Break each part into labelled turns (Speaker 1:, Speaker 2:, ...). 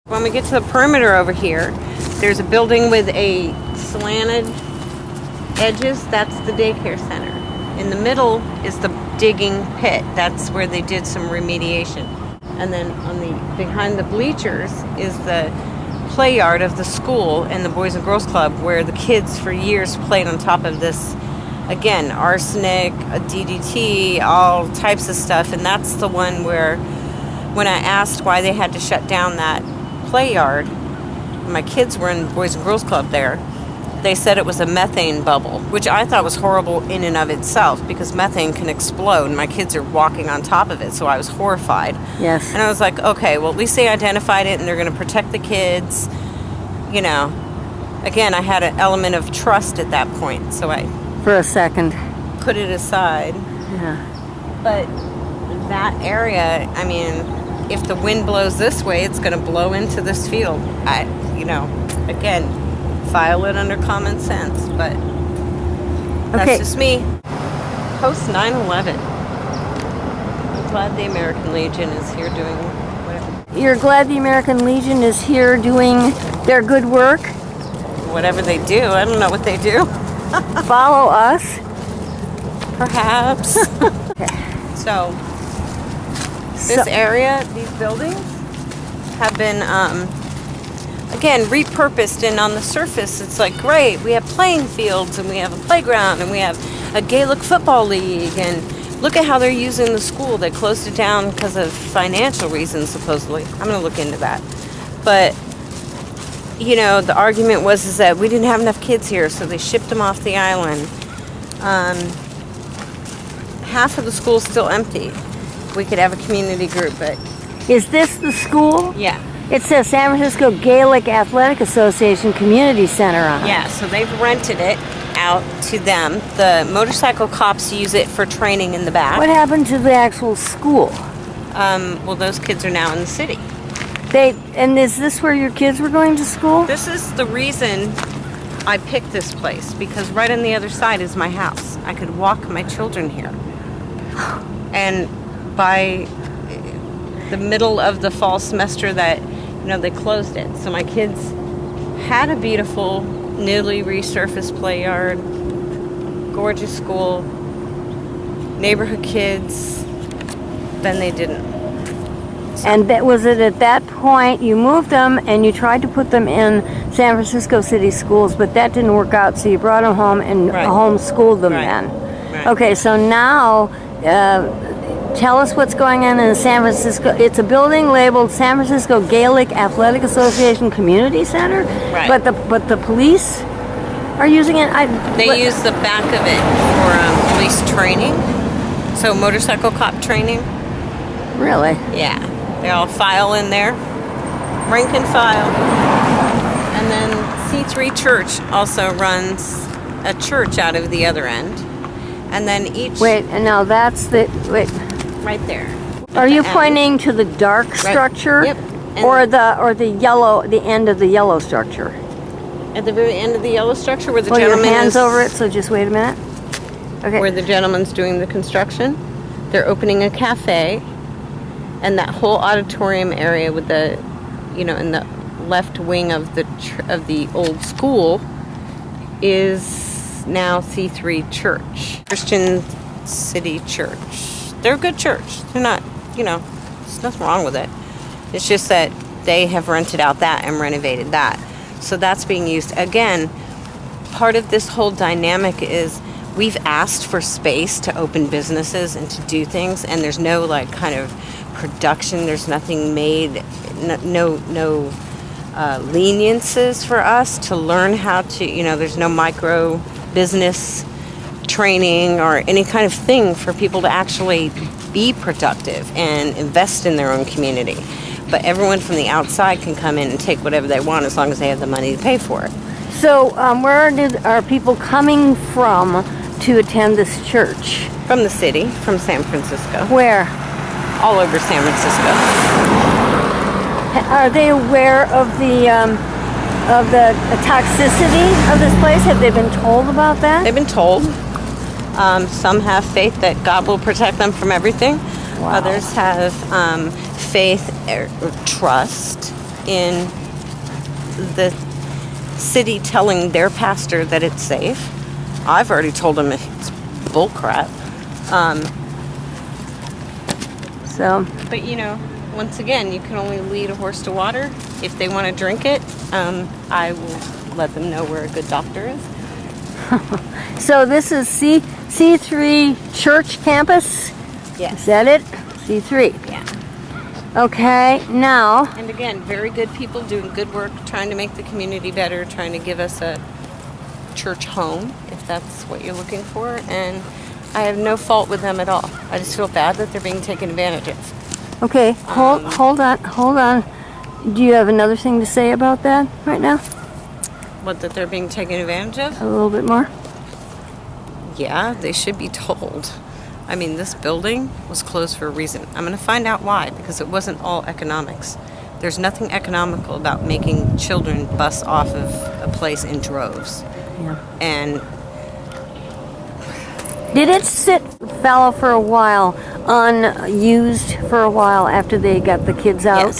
Speaker 1: When we get to the perimeter over here, there's a building with a slanted edges. That's the daycare center. In the middle is the digging pit. That's where they did some remediation. And then behind the bleachers is the play yard of the school and the Boys and Girls Club, where the kids for years played on top of this. Again, arsenic, DDT, all types of stuff. And that's the one where, when I asked why they had to shut down that play yard, my kids were in the Boys and Girls Club there, they said it was a methane bubble, which I thought was horrible in and of itself, because methane can explode and my kids are walking on top of it, so I was horrified.
Speaker 2: Yes.
Speaker 1: And I was like, okay, well, at least they identified it and they're going to protect the kids. You know, again, I had an element of trust at that point, so I
Speaker 2: For a second.
Speaker 1: put it aside.
Speaker 2: Yeah.
Speaker 1: But that area, I mean, if the wind blows this way, it's going to blow into this field. Again, file it under common sense, but that's just me. Post 9/11. I'm glad the American Legion is here doing whatever.
Speaker 2: You're glad the American Legion is here doing their good work?
Speaker 1: Whatever they do. I don't know what they do.
Speaker 2: Follow us?
Speaker 1: Perhaps. So, this area, these buildings, have been, again, repurposed, and on the surface, it's like, great, we have playing fields, and we have a playground, and we have a Gaelic football league, and look at how they're using the school. They closed it down because of financial reasons, supposedly. I'm going to look into that. But, the argument is that we didn't have enough kids here, so they shipped them off the island. Half of the school's still empty. We could have a community group, but...
Speaker 2: Is this the school?
Speaker 1: Yeah.
Speaker 2: It says San Francisco Gaelic Athletic Association Community Center on it.
Speaker 1: Yeah, so they've rented it out to them. The motorcycle cops use it for training in the back.
Speaker 2: What happened to the actual school?
Speaker 1: Well, those kids are now in the city.
Speaker 2: And is this where your kids were going to school?
Speaker 1: This is the reason I picked this place, because right on the other side is my house. I could walk my children here. And by the middle of the fall semester that, they closed it. So my kids had a beautiful, newly resurfaced play yard, gorgeous school, neighborhood kids. Then they didn't.
Speaker 2: And was it at that point you moved them and you tried to put them in San Francisco City schools, but that didn't work out, so you brought them home and homeschooled them then?
Speaker 1: Right.
Speaker 2: Okay, so now tell us what's going on in San Francisco. It's a building labeled San Francisco Gaelic Athletic Association Community Center,
Speaker 1: right?
Speaker 2: But the police are using it.
Speaker 1: They use the back of it for police training, so motorcycle cop training.
Speaker 2: Really?
Speaker 1: Yeah. They all file in there, rank and file. And then C3 Church also runs a church out of the other end. And then each...
Speaker 2: Wait, and now that's the... Wait.
Speaker 1: Right there.
Speaker 2: Are you pointing to the dark structure?
Speaker 1: Yep.
Speaker 2: Or the yellow, the end of the yellow structure?
Speaker 1: At the very end of the yellow structure where the
Speaker 2: Your
Speaker 1: gentleman
Speaker 2: hands over it, so just wait a minute. Okay.
Speaker 1: Where the gentleman's doing the construction. They're opening a cafe. And that whole auditorium area with the, in the left wing of the old school is now C3 Church, Christian City Church. They're a good church. They're not, there's nothing wrong with it. It's just that they have rented out that and renovated that. So that's being used. Again, part of this whole dynamic is we've asked for space to open businesses and to do things, and there's no kind of production. There's nothing made, no leniences for us to learn how to, there's no micro business training or any kind of thing for people to actually be productive and invest in their own community. But everyone from the outside can come in and take whatever they want as long as they have the money to pay for it.
Speaker 2: So where are people coming from to attend this church?
Speaker 1: From the city, from San Francisco.
Speaker 2: Where?
Speaker 1: All over San Francisco.
Speaker 2: Are they aware of the toxicity of this place? Have they been told about that?
Speaker 1: They've been told. Some have faith that God will protect them from everything.
Speaker 2: Wow.
Speaker 1: Others have faith or trust in the city telling their pastor that it's safe. I've already told him it's bullcrap. But you know, once again, you can only lead a horse to water. If they want to drink it, I will let them know where a good doctor is.
Speaker 2: So this is C3 Church Campus?
Speaker 1: Yes.
Speaker 2: Is that it? C3.
Speaker 1: Yeah.
Speaker 2: Okay, now.
Speaker 1: And again, very good people doing good work, trying to make the community better, trying to give us a church home, if that's what you're looking for. And I have no fault with them at all. I just feel bad that they're being taken advantage of.
Speaker 2: Okay, hold on. Do you have another thing to say about that right now?
Speaker 1: What, that they're being taken advantage of?
Speaker 2: A little bit more?
Speaker 1: Yeah, they should be told. I mean, this building was closed for a reason. I'm going to find out why, because it wasn't all economics. There's nothing economical about making children bus off of a place in droves.
Speaker 2: Yeah.
Speaker 1: And
Speaker 2: did it sit fallow for a while, unused for a while after they got the kids out?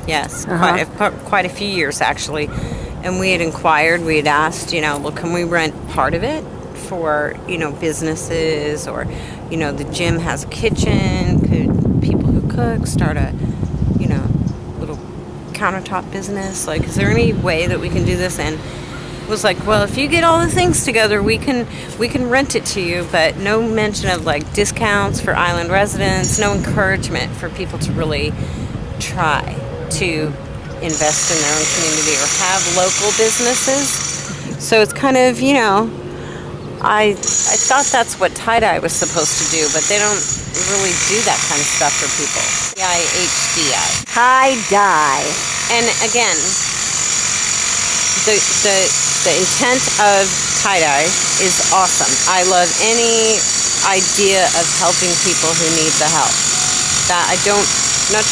Speaker 1: Yes, quite a few years actually. And we had inquired, we had asked, well, can we rent part of it for, businesses, or, the gym has a kitchen, could people who cook start a, little countertop business? Like, is there any way that we can do this? And it was like, well, if you get all the things together, we can rent it to you, but no mention of like discounts for island residents, no encouragement for people to really try to invest in their own community or have local businesses. So it's kind of, I thought that's what tie-dye was supposed to do, but they don't really do that kind of stuff for people. TIHDI.
Speaker 2: Tie-dye.
Speaker 1: And again, the intent of tie-dye is awesome. I love any idea of helping people who need the help. I'm not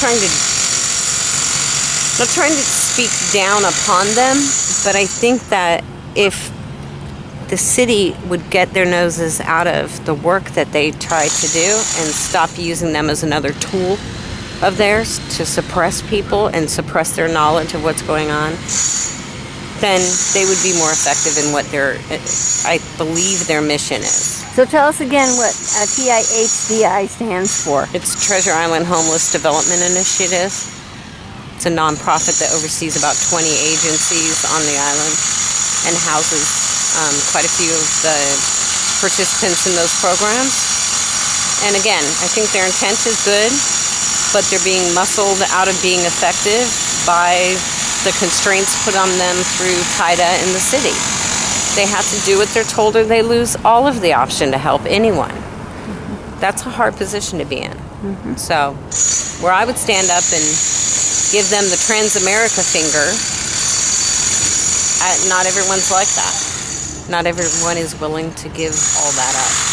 Speaker 1: trying to speak down upon them, but I think that if the city would get their noses out of the work that they try to do and stop using them as another tool of theirs to suppress people and suppress their knowledge of what's going on, then they would be more effective in what I believe their mission is.
Speaker 2: So tell us again what TIHDI stands for.
Speaker 1: It's Treasure Island Homeless Development Initiative. It's a nonprofit that oversees about 20 agencies on the island and houses quite a few of the participants in those programs. And again, I think their intent is good, but they're being muscled out of being effective by the constraints put on them through TIDA in the city. They have to do what they're told or they lose all of the option to help anyone. That's a hard position to be in. Mm-hmm. So where I would stand up and give them the Transamerica finger, not everyone's like that. Not everyone is willing to give all that up.